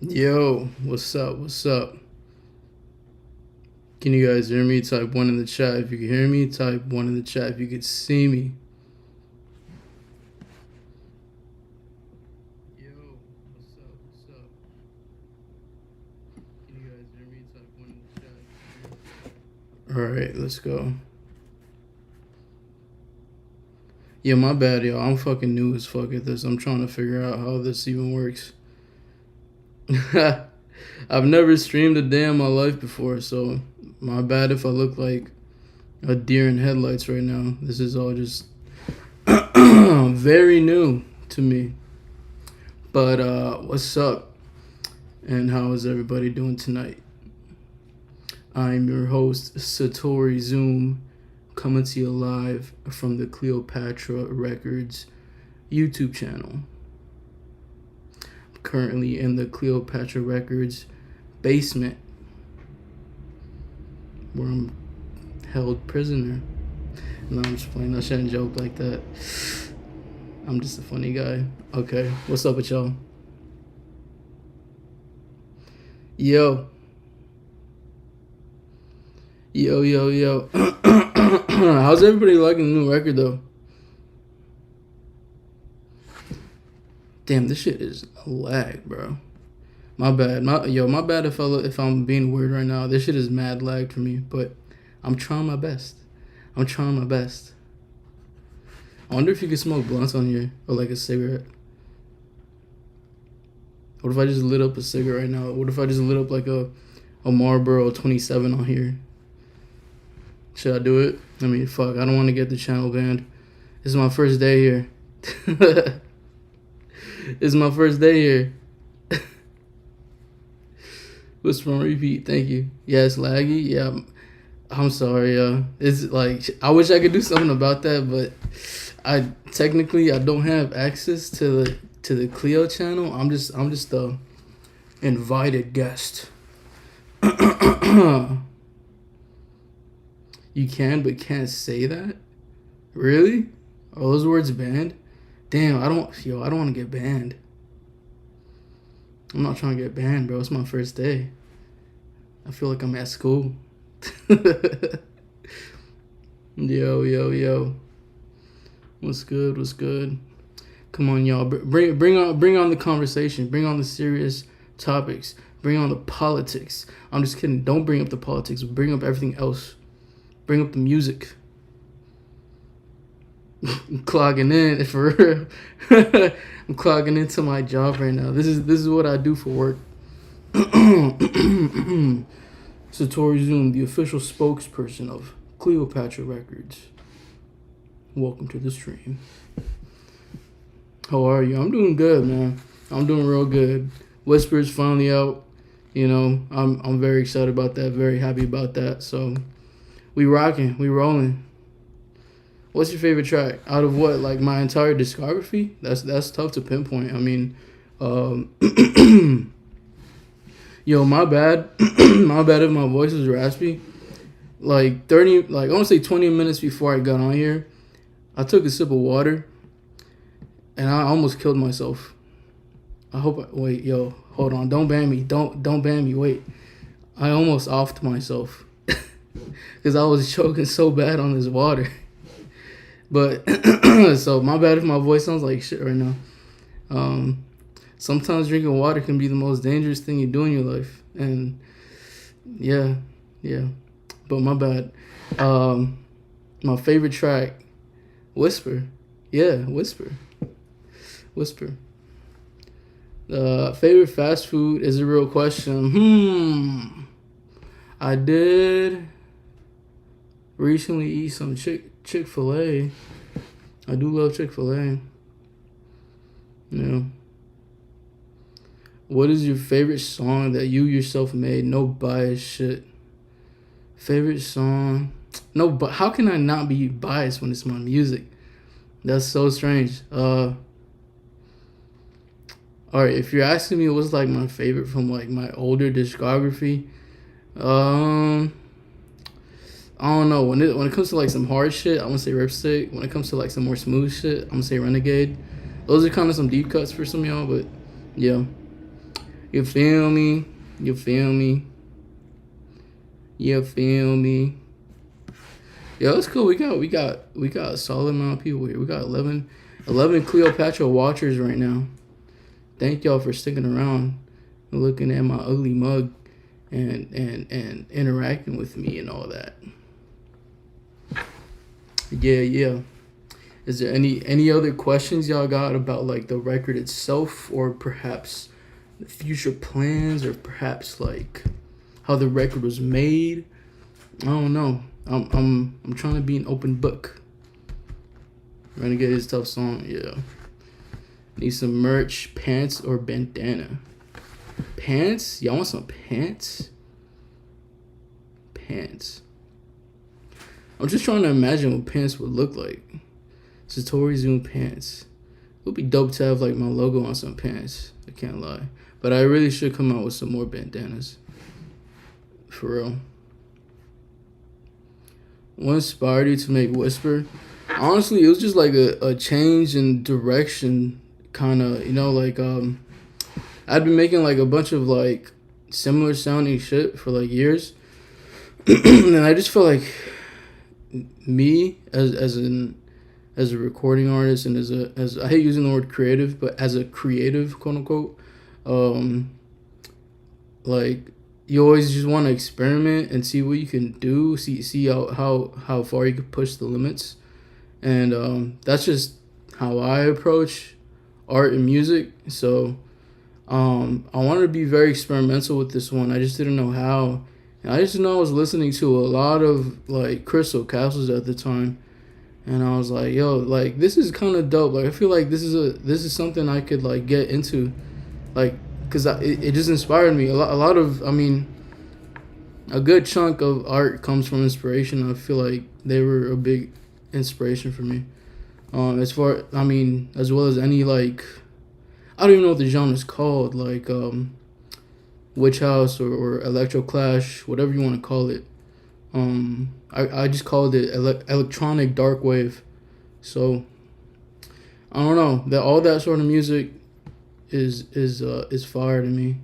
Yo, what's up? What's up? Can you guys hear me? Type 1 in the chat if you can hear me. Type 1 in the chat if you can see me. Yo, what's up? What's up? Can you guys hear me? Type 1 in the chat. Alright, let's go. Yeah, my bad, y'all. I'm fucking new as fuck at this. I'm trying to figure out how this even works. I've never streamed a day in my life before, so my bad if I look like a deer in headlights right now. This is all just very new to me. But what's up? And how is everybody doing tonight? I'm your host, Satori Zoom, coming to you live from the Cleopatra Records YouTube channel. I'm currently in the Cleopatra Records basement, where I'm held prisoner. No, I'm just playing. I shouldn't joke like that. I'm just a funny guy. Okay, what's up with y'all? Yo. Yo. How's everybody liking the new record, though? Damn, this shit is a lag, bro. My bad. My bad if I'm being weird right now. This shit is mad lag for me, but I'm trying my best. I wonder if you can smoke blunts on here, or like a cigarette. What if I just lit up a cigarette right now? What if I just lit up like a Marlboro 27 on here? Should I do it? I mean, fuck, I don't want to get the channel banned. This is my first day here. This is my first day here. Whisper on repeat, thank you. Yeah, it's laggy. Yeah, I'm sorry. It's like, I wish I could do something about that, but I don't have access to the Cleo channel. I'm just the invited guest. You can, but can't say that? Really? Are those words banned? Damn, I don't want to get banned. I'm not trying to get banned, bro. It's my first day. I feel like I'm at school. Yo. What's good? Come on, y'all. Bring on the conversation. Bring on the serious topics. Bring on the politics. I'm just kidding. Don't bring up the politics. Bring up everything else. Bring up the music. I'm clogging in for real. I'm clogging into my job right now. This is what I do for work. Satori Zoom, the official spokesperson of Cleopatra Records. Welcome to the stream. How are you? I'm doing good, man. I'm doing real good. Whisper's finally out. You know, I'm very excited about that. Very happy about that. So we rocking. We rolling. What's your favorite track out of what? Like my entire discography? That's tough to pinpoint. I mean, yo, my bad. My bad if my voice is raspy. Like I want to say 20 minutes before I got on here, I took a sip of water, and I almost killed myself. Wait, yo, hold on. Don't ban me. Don't ban me. Wait. I almost offed myself because I was choking so bad on this water. But so my bad if my voice sounds like shit right now. Sometimes drinking water can be the most dangerous thing you do in your life, and yeah. But my bad. My favorite track, Whisper. Yeah, Whisper. Favorite fast food is a real question. I did recently eat some Chick-fil-A. I do love Chick-fil-A. Yeah. What is your favorite song that you yourself made? No bias shit. Favorite song? No, but how can I not be biased when it's my music? That's so strange. Alright, if you're asking me what's like my favorite from like my older discography, I don't know. When it comes to like some hard shit, I'm gonna say Ripstick. When it comes to like some more smooth shit, I'm gonna say Renegade. Those are kind of some deep cuts for some of y'all, but yeah. You feel me? You feel me? You feel me? Yeah, that's cool. We got a solid amount of people here. We got 11 Cleopatra watchers right now. Thank y'all for sticking around and looking at my ugly mug and interacting with me and all that. Yeah. Is there any other questions y'all got about like the record itself, or perhaps the future plans, or perhaps like how the record was made? I don't know. I'm trying to be an open book. Renegade is tough song, yeah. Need some merch, pants or bandana. Pants? Y'all want some pants? Pants. I'm just trying to imagine what pants would look like. Satori Zoom pants. It would be dope to have like my logo on some pants. I can't lie. But I really should come out with some more bandanas. For real. What inspired you to make Whisper? Honestly, it was just like a change in direction, kind of, like I'd been making like a bunch of like similar sounding shit for like years. And I just felt like me as a recording artist, and as I hate using the word creative, but as a creative, quote unquote, like you always just want to experiment and see what you can do, see how far you can push the limits, and that's just how I approach art and music. So I wanted to be very experimental with this one. I just didn't know how, and I just know I was listening to a lot of like Crystal Castles at the time. And I was like, yo, like, this is kind of dope. Like, I feel like this is something I could, like, get into. Like, because it just inspired me. A good chunk of art comes from inspiration. I feel like they were a big inspiration for me. As well as any, like, I don't even know what the genre is called. Like, Witch House or Electro Clash, whatever you want to call it. I just called it electronic dark wave. So I don't know, that all that sort of music is fire to me,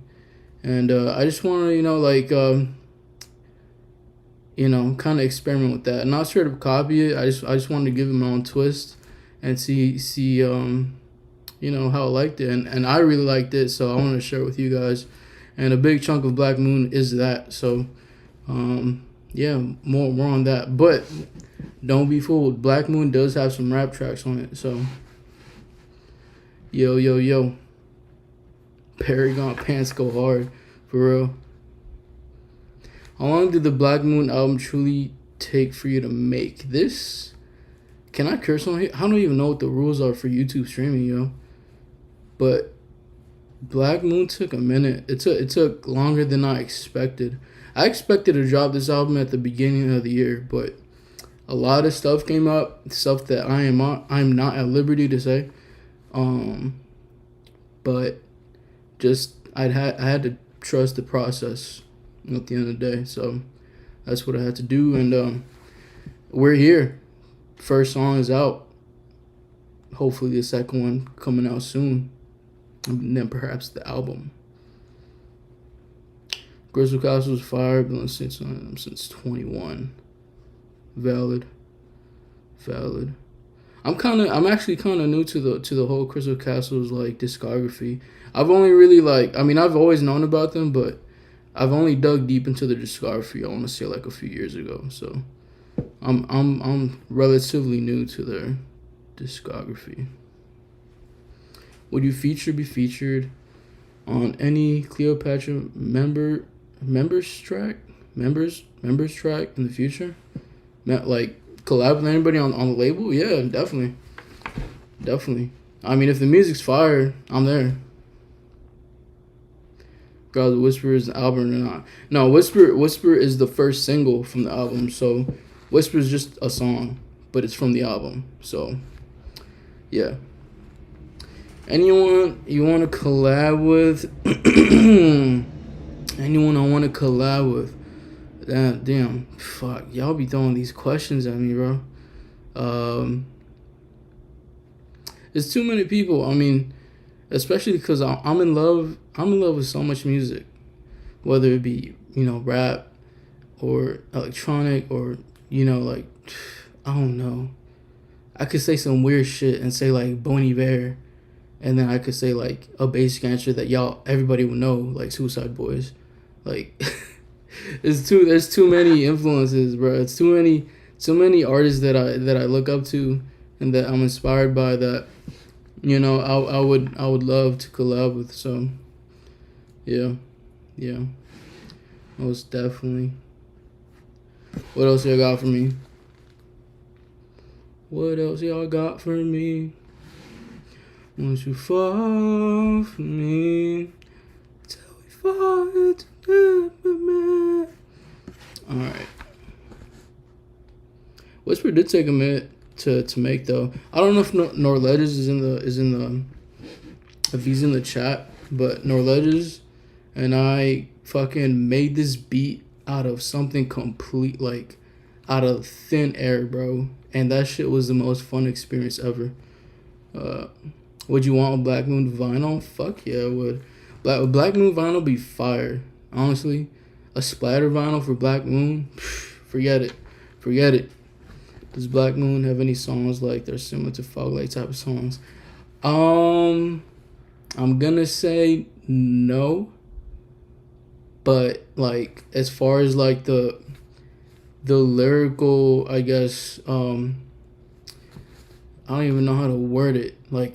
and I just want to kind of experiment with that. I'm not sure to copy it. I just wanted to give it my own twist and see how I liked it, and I really liked it, so I want to share it with you guys. And a big chunk of Black Moon is that. So yeah, more on that. But don't be fooled. Black Moon does have some rap tracks on it. So, yo. Paragon pants go hard. For real. How long did the Black Moon album truly take for you to make? This? Can I curse on here? I don't even know what the rules are for YouTube streaming, yo. But Black Moon took a minute. It took longer than I expected. I expected to drop this album at the beginning of the year, but a lot of stuff came up, stuff that I'm not at liberty to say. But just I had to trust the process at the end of the day. So that's what I had to do, and we're here. First song is out. Hopefully the second one coming out soon, and then perhaps the album. Crystal Castles fire. Been listening since 21. Valid. I'm actually kind of new to the whole Crystal Castles like discography. I've only really I've always known about them, but I've only dug deep into their discography. I want to say like a few years ago. So I'm relatively new to their discography. Would you be featured on any Cleopatra members track in the future? Like collab with anybody on the label? Yeah, definitely. I mean, if the music's fire, I'm there. Girls, Whisper is the album or not? No, Whisper is the first single from the album. So Whisper is just a song, but it's from the album. So yeah. Anyone you want to collab with? Anyone I want to collab with? Damn, fuck, y'all be throwing these questions at me, bro. There's too many people. I mean, especially because I'm in love. I'm in love with so much music, whether it be, rap or electronic or, like, I don't know. I could say some weird shit and say like Bon Iver, and then I could say like a bass catcher that everybody would know, like Suicide Boys. Like there's too many influences, bro. It's too many artists that I look up to and that I'm inspired by that, I would love to collab with. So yeah, most definitely. What else y'all got for me? What else y'all got for me? Won't you fall for me till we fall into me? All right. Whisper did take a minute to make though. I don't know if Norledges if he's in the chat, but Norledges and I fucking made this beat out of something complete, like out of thin air, bro. And that shit was the most fun experience ever. Would you want a Black Moon vinyl? Fuck yeah, I would. Black Moon vinyl be fire. Honestly, a splatter vinyl for Black Moon, forget it. Does Black Moon have any songs like they're similar to Fog Light type of songs? I'm gonna say no. But like as far as like the lyrical, I guess, I don't even know how to word it. Like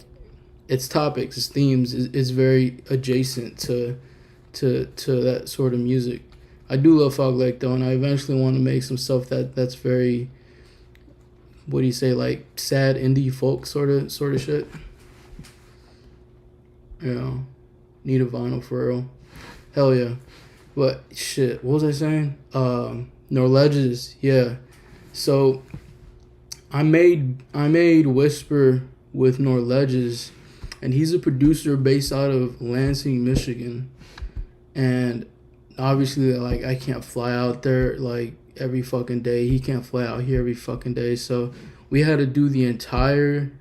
its topics, its themes is very adjacent to that sort of music. I do love Fog Lake though, and I eventually want to make some stuff that's very, what do you say, like sad indie folk sort of shit. Yeah, need a vinyl for real. Hell yeah. But shit, what was I saying? Norledges, yeah. So I made Whisper with Norledges, and he's a producer based out of Lansing, Michigan. And obviously, like, I can't fly out there like every fucking day. He can't fly out here every fucking day. So we had to do the entirety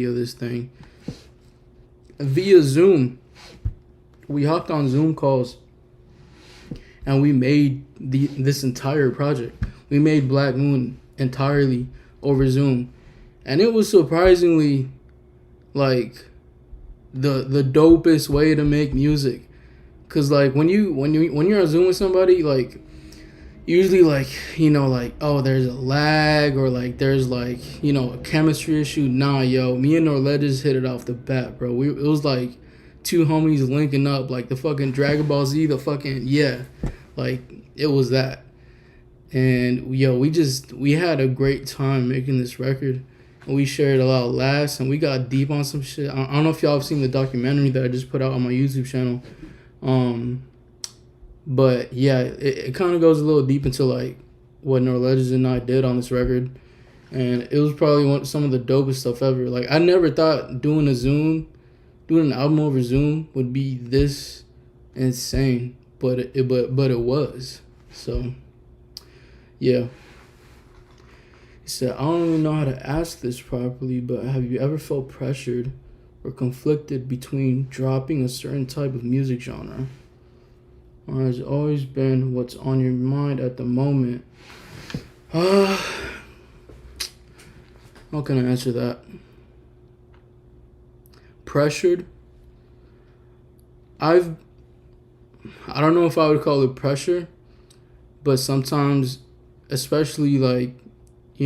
of this thing via Zoom. We hopped on Zoom calls and we made this entire project. We made Black Moon entirely over Zoom, and it was surprisingly like the dopest way to make music. Cause like when you're on Zoom with somebody, like usually like like, oh, there's a lag or like there's like a chemistry issue. Nah, yo, me and Norledges hit it off the bat, bro. It was like two homies linking up, like the fucking Dragon Ball Z, the fucking, yeah, like it was that. And yo, we had a great time making this record, and we shared a lot of laughs, and we got deep on some shit. I don't know if y'all have seen the documentary that I just put out on my YouTube channel, but yeah, it kind of goes a little deep into like what Norledges and I did on this record, and it was probably some of the dopest stuff ever. Like I never thought doing an album over Zoom would be this insane, but it was. So yeah. He said, I don't even know how to ask this properly, but have you ever felt pressured or conflicted between dropping a certain type of music genre? Or has it always been what's on your mind at the moment? How can I answer that? Pressured? I don't know if I would call it pressure, but sometimes, especially like, I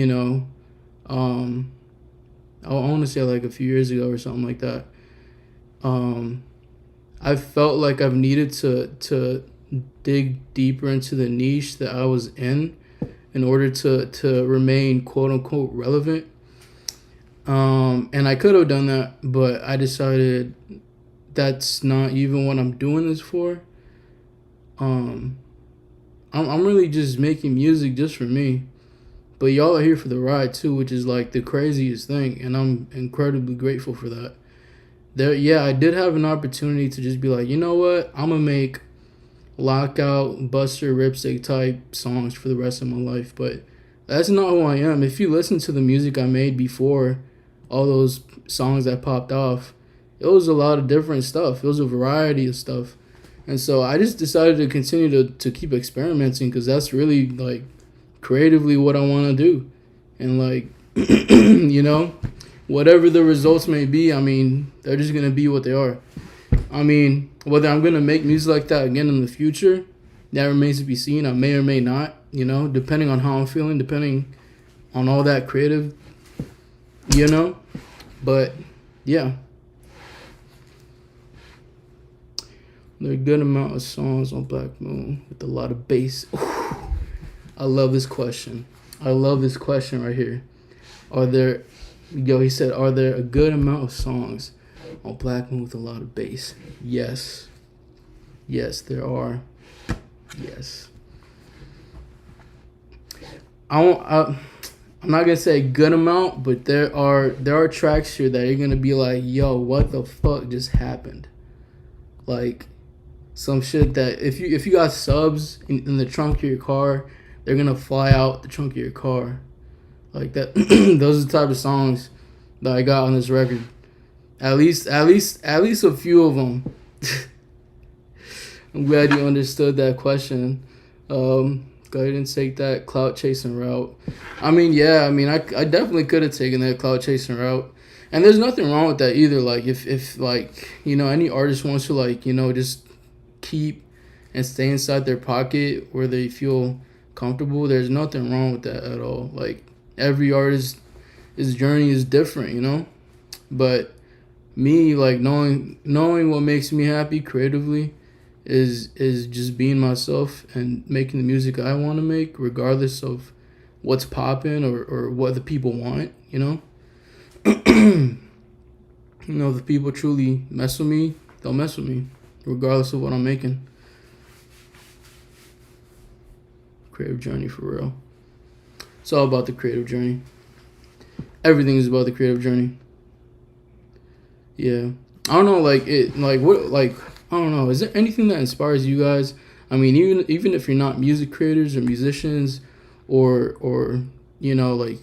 want to say like a few years ago or something like that, I felt like I've needed to dig deeper into the niche that I was in order to remain quote unquote relevant. And I could have done that, but I decided that's not even what I'm doing this for. I'm really just making music just for me. But y'all are here for the ride too, which is like the craziest thing, and I'm incredibly grateful for that. I did have an opportunity to just be like, you know what? I'm gonna make Lockout, Buster, Ripstick type songs for the rest of my life, but that's not who I am. If you listen to the music I made before all those songs that popped off, It was a lot of different stuff. It was a variety of stuff. And so I just decided to continue to keep experimenting because that's really like creatively what I want to do. And like, you know, whatever the results may be, I mean, they're just going to be what they are. I mean, whether I'm going to make music like that again in the future, that remains to be seen. I may or may not, you know, depending on how I'm feeling, depending on all that creative, you know. But, yeah. There are a good amount of songs on Black Moon with a lot of bass. Ooh, I love this question. I love this question right here. He said, are there a good amount of songs on Black Moon with a lot of bass? Yes. Yes, there are. Yes. I'm not gonna say a good amount, but there are tracks here that you're gonna be like, yo, what the fuck just happened? Like some shit that if you got subs in the trunk of your car, they're gonna fly out the trunk of your car. Like that. Those are the type of songs that I got on this record. At least a few of them. I'm glad you understood that question. Go ahead and take that clout chasing route. I mean, yeah, I definitely could have taken that clout chasing route. And there's nothing wrong with that either. Like if like, you know, any artist wants to like, you know, just keep and stay inside their pocket where they feel comfortable, there's nothing wrong with that at all. Like every artist, his journey is different, you know? But me, like knowing what makes me happy creatively is just being myself and making the music I want to make, regardless of what's popping or what the people want, you know? You know, if the people truly mess with me, they'll mess with me, regardless of what I'm making. Creative journey for real. It's all about the creative journey. Everything is about the creative journey. Yeah. I don't know, I don't know. Is there anything that inspires you guys? I mean, even if you're not music creators or musicians or you know, like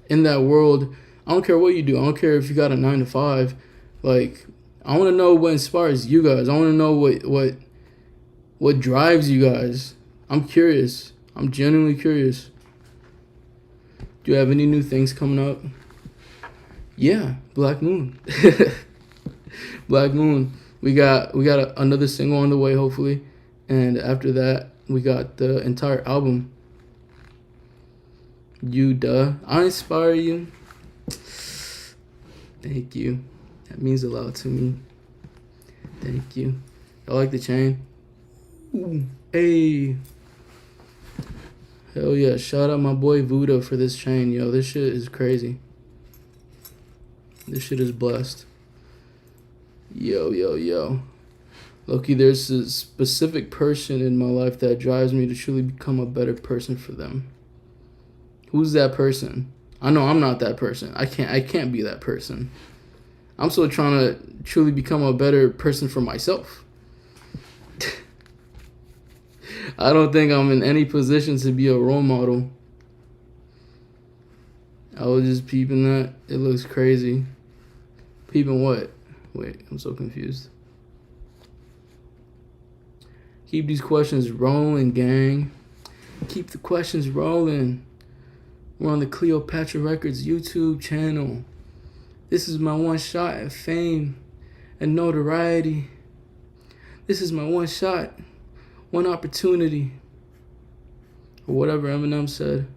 in that world, I don't care what you do. I don't care if you got a 9 to 5. Like, I want to know what inspires you guys. I want to know what drives you guys. I'm curious. I'm genuinely curious. Do you have any new things coming up? Yeah, Black Moon. Black Moon. We got another single on the way, hopefully. And after that, we got the entire album. I inspire you. Thank you. That means a lot to me. Thank you. I like the chain. Ooh, hey. Hell yeah. Shout out my boy Vuda for this chain, yo. This shit is crazy. This shit is blessed. Yo. Loki, there's a specific person in my life that drives me to truly become a better person for them. Who's that person? I know I'm not that person. I can't be that person. I'm still trying to truly become a better person for myself. I don't think I'm in any position to be a role model. I was just peeping that. It looks crazy. Peeping what? Wait, I'm so confused. Keep these questions rolling, gang. Keep the questions rolling. We're on the Cleopatra Records YouTube channel. This is my one shot at fame and notoriety. This is my one shot, one opportunity. Or whatever Eminem said.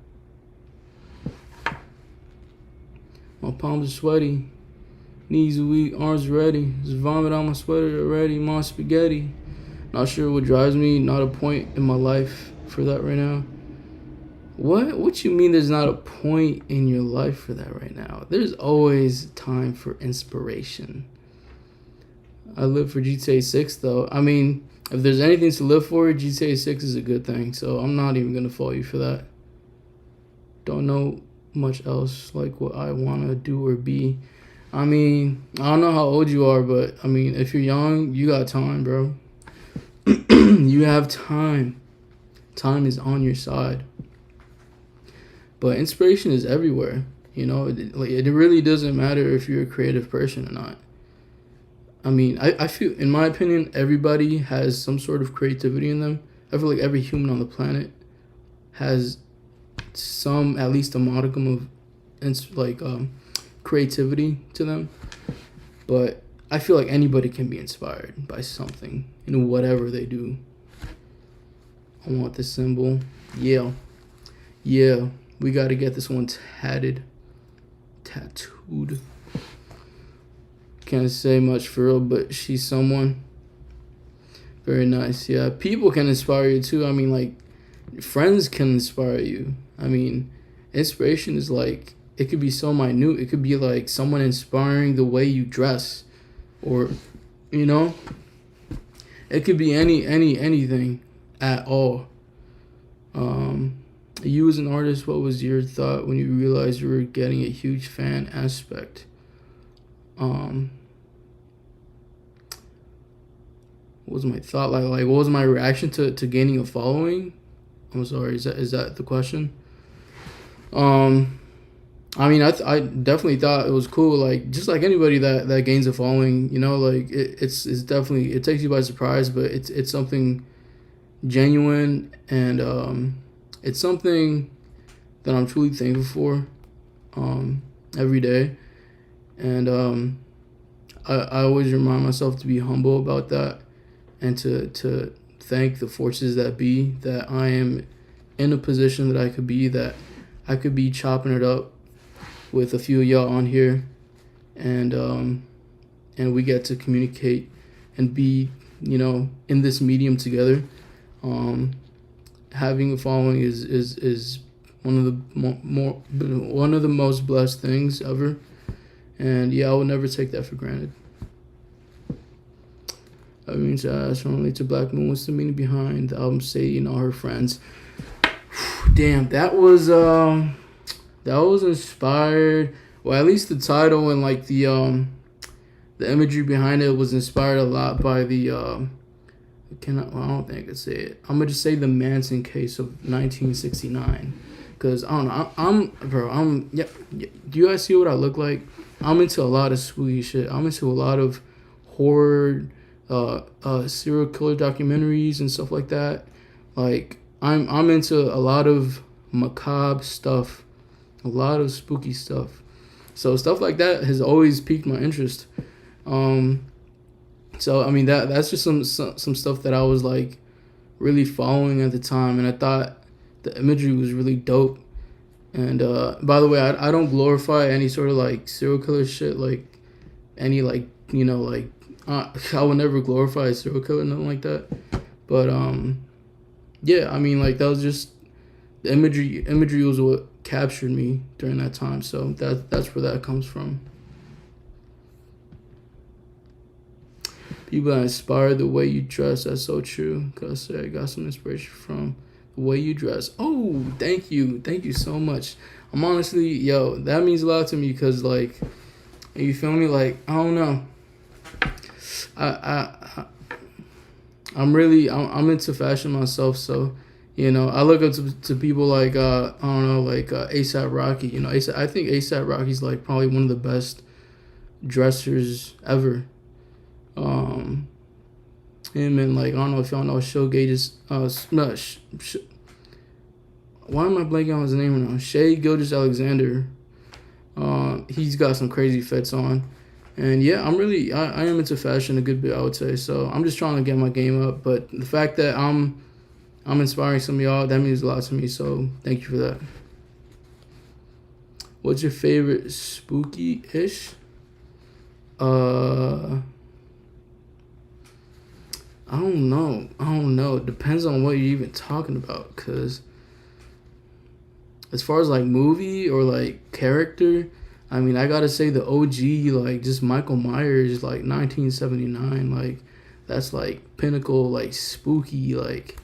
My palms are sweaty. Knees are weak, arms ready. Just vomit on my sweater already. Mom spaghetti. Not sure what drives me. Not a point in my life for that right now. What you mean there's not a point in your life for that right now? There's always time for inspiration. I live for GTA 6 though. I mean, if there's anything to live for, GTA 6 is a good thing. So I'm not even going to fault you for that. Don't know much else like what I want to do or be. I mean, I don't know how old you are, but I mean, if you're young, you got time, bro. You have time. Time is on your side. But inspiration is everywhere. You know, it really doesn't matter if you're a creative person or not. I mean, I feel, in my opinion, everybody has some sort of creativity in them. I feel like every human on the planet has some, at least a modicum of creativity to them. But I feel like anybody can be inspired by something in whatever they do. I want this symbol. Yeah. We got to get this one tattooed. Can't say much for real, but she's someone. Very nice. Yeah, people can inspire you too. I mean, like, friends can inspire you. I mean, inspiration is like, it could be so minute. It could be like someone inspiring the way you dress, or, you know, it could be anything at all. You as an artist, what was your thought when you realized you were getting a huge fan aspect? What was my thought like? Like, what was my reaction to gaining a following? I'm sorry, is that the question? I mean, I definitely thought it was cool. Like, just like anybody that gains a following, you know, like it's definitely, it takes you by surprise, but it's something genuine, and it's something that I'm truly thankful for every day. And I always remind myself to be humble about that, and to thank the forces that be, that I am in a position that I could be chopping it up with a few of y'all on here, and we get to communicate and be, you know, in this medium together. Having a following is one of the one of the most blessed things ever, and yeah, I will never take that for granted. That means from Late to Black Moon. What's the meaning behind the album Sadie and All Her Friends? Damn, that was inspired. Well, at least the title and like the imagery behind it was inspired a lot by the I don't think I could say it. I'm gonna just say the Manson case of 1969, because I don't know. Yeah. Do you guys see what I look like? I'm into a lot of spooky shit. I'm into a lot of horror, serial killer documentaries and stuff like that. Like, I'm into a lot of macabre stuff, a lot of spooky stuff. So stuff like that has always piqued my interest. So I mean, that's just some stuff that I was like really following at the time, and I thought the imagery was really dope. And by the way, I don't glorify any sort of like serial killer shit, like any, like, you know, like I would never glorify a serial killer, nothing like that. But yeah, I mean, like, that was just the imagery was what captured me during that time. So that's where that comes from. People that inspire the way you dress. That's so true. Cause I got some inspiration from the way you dress. Oh, thank you so much. I'm honestly, yo, that means a lot to me, because like, you feel me? Like, I don't know. I'm into fashion myself, so, you know, I look up to people like I don't know, like A$AP Rocky. You know, I think A$AP Rocky's like probably one of the best dressers ever. Him and, like, I don't know if y'all know Showgage's why am I blanking on his name right now? Shea Gilgeous-Alexander. He's got some crazy fits on. And yeah, I am into fashion a good bit, I would say. So I'm just trying to get my game up. But the fact that I'm inspiring some of y'all, that means a lot to me. So thank you for that. What's your favorite spooky-ish? I don't know. It depends on what you're even talking about. Because as far as like movie or like character, I mean, I gotta say the OG, like, just Michael Myers, like 1979, like, that's like pinnacle, like, spooky, like,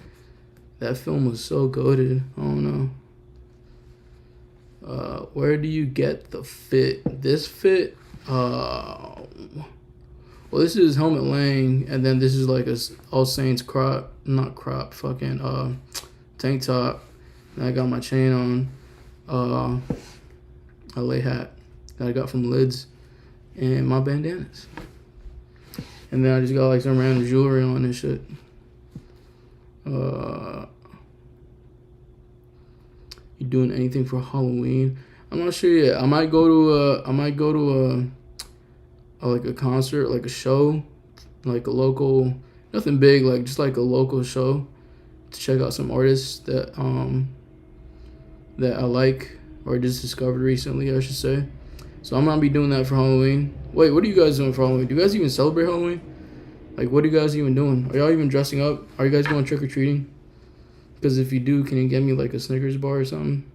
that film was so goated. I don't know. Where do you get the fit? This fit, well, this is Helmet Lane, and then this is like a All Saints tank top. And I got my chain on, a LA hat that I got from Lids, and my bandanas. And then I just got like some random jewelry on and shit. You doing anything for Halloween? I'm not sure yet. I might go to like a concert, like a show, like a local, nothing big, like just like a local show to check out some artists that I like or just discovered recently, I should say. So I'm gonna be doing that for Halloween. Wait, what are you guys doing for Halloween? Do you guys even celebrate Halloween? Like, what are you guys even doing? Are y'all even dressing up? Are you guys going trick or treating? Because if you do, can you get me like a Snickers bar or something?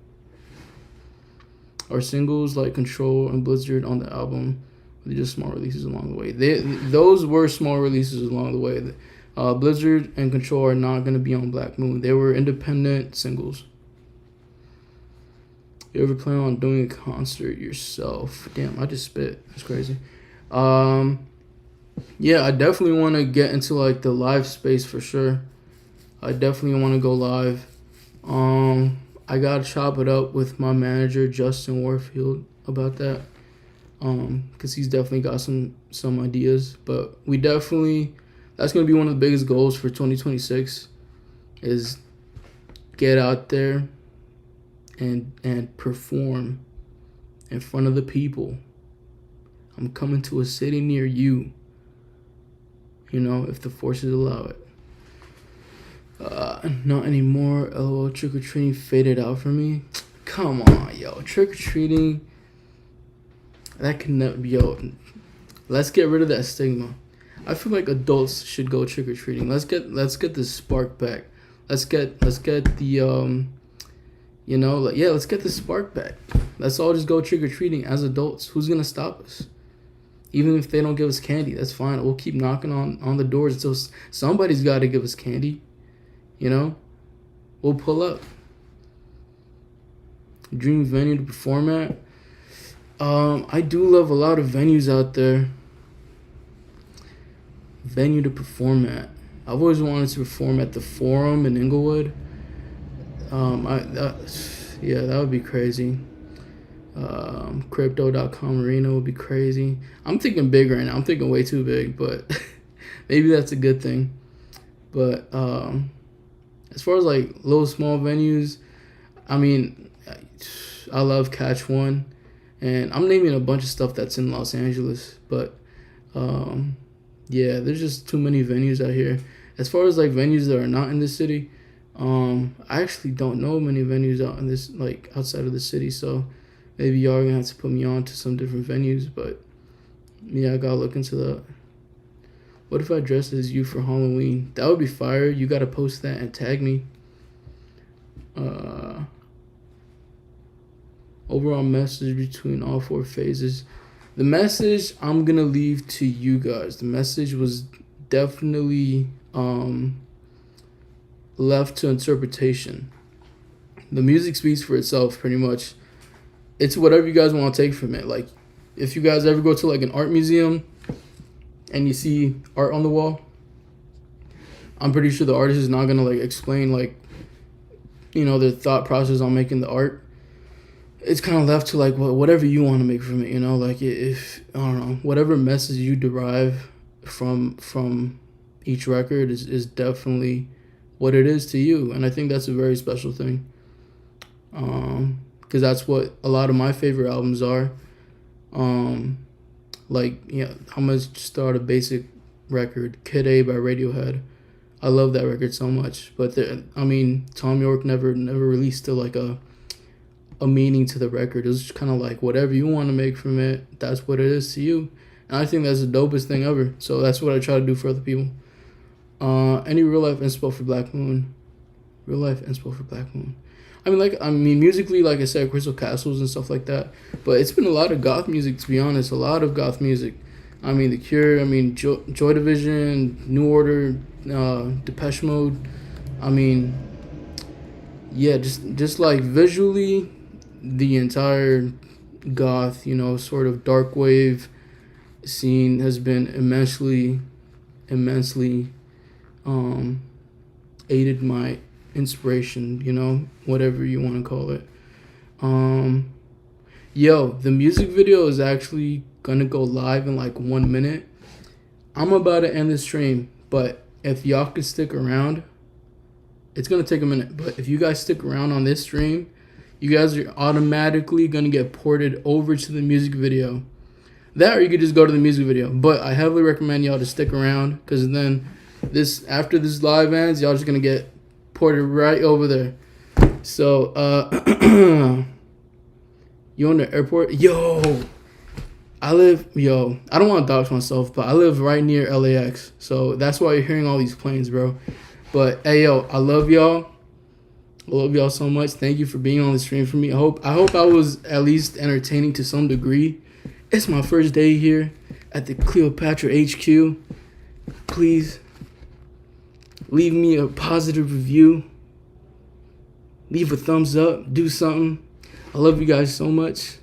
Or singles like Control and Blizzard on the album? They're just small releases along the way. Those were small releases along the way. Blizzard and Control are not gonna be on Black Moon. They were independent singles. You ever plan on doing a concert yourself? Damn, I just spit. That's crazy. Yeah, I definitely want to get into like the live space for sure. I definitely want to go live. I gotta chop it up with my manager Justin Warfield about that. Because he's definitely got some ideas. But we definitely, that's gonna be one of the biggest goals for 2026. Is get out there and perform in front of the people. I'm coming to a city near you. You know, if the forces allow it. Not anymore. LOL, trick-or-treating faded out for me. Come on, yo. Trick-or-treating, that can never be, yo. Let's get rid of that stigma. I feel like adults should go trick-or-treating. Let's get the spark back. Let's get the you know, like, yeah, let's get the spark back. Let's all just go trick-or-treating as adults. Who's gonna stop us? Even if they don't give us candy, that's fine. We'll keep knocking on the doors until somebody's got to give us candy. You know? We'll pull up. Dream venue to perform at? I do love a lot of venues out there. Venue to perform at. I've always wanted to perform at the Forum in Inglewood. Yeah, that would be crazy. Crypto.com arena would be crazy. I'm thinking big right now. I'm thinking way too big, but maybe that's a good thing. But as far as like little small venues, I mean, I love Catch One, and I'm naming a bunch of stuff that's in Los Angeles. But yeah, there's just too many venues out here. As far as like venues that are not in the city, I actually don't know many venues out in this, like outside of the city. So maybe y'all are gonna have to put me on to some different venues. But yeah, I gotta look into that. What if I dressed as you for Halloween? That would be fire. You gotta post that and tag me. Overall message between all four phases. The message I'm gonna leave to you guys. The message was definitely left to interpretation. The music speaks for itself pretty much. It's whatever you guys want to take from it. Like, if you guys ever go to like an art museum and you see art on the wall, I'm pretty sure the artist is not gonna like explain like, you know, their thought process on making the art. It's kind of left to like whatever you want to make from it, you know, like if I don't know, whatever message you derive from each record is definitely what it is to you. And I think that's a very special thing, because that's what a lot of my favorite albums are. Like, yeah, I'm gonna start a basic record, Kid A by Radiohead. I love that record so much, but I mean, Tom York never released like a meaning to the record. It was just kind of like whatever you want to make from it, that's what it is to you. And I think that's the dopest thing ever. So that's what I try to do for other people. Any real life inspo for Black Moon? Real life inspo for Black Moon. I mean, musically, like I said, Crystal Castles and stuff like that. But it's been a lot of goth music, to be honest. A lot of goth music. I mean, The Cure. I mean, Joy Division, New Order, Depeche Mode. I mean, yeah, just like visually, the entire goth, you know, sort of dark wave scene has been immensely aided my inspiration, you know, whatever you want to call it. Yo, the music video is actually gonna go live in like 1 minute. I'm about to end the stream, but if y'all can stick around, it's gonna take a minute. But if you guys stick around on this stream, you guys are automatically gonna get ported over to the music video. That, or you could just go to the music video. But I heavily recommend y'all to stick around, because then after this live ends, y'all just gonna get ported right over there. So you on the airport? I don't want to dox myself, but I live right near LAX. So that's why you're hearing all these planes, bro. But hey, yo, I love y'all. I love y'all so much. Thank you for being on the stream for me. I hope I was at least entertaining to some degree. It's my first day here at the Cleopatra HQ. Please leave me a positive review. Leave a thumbs up. Do something. I love you guys so much.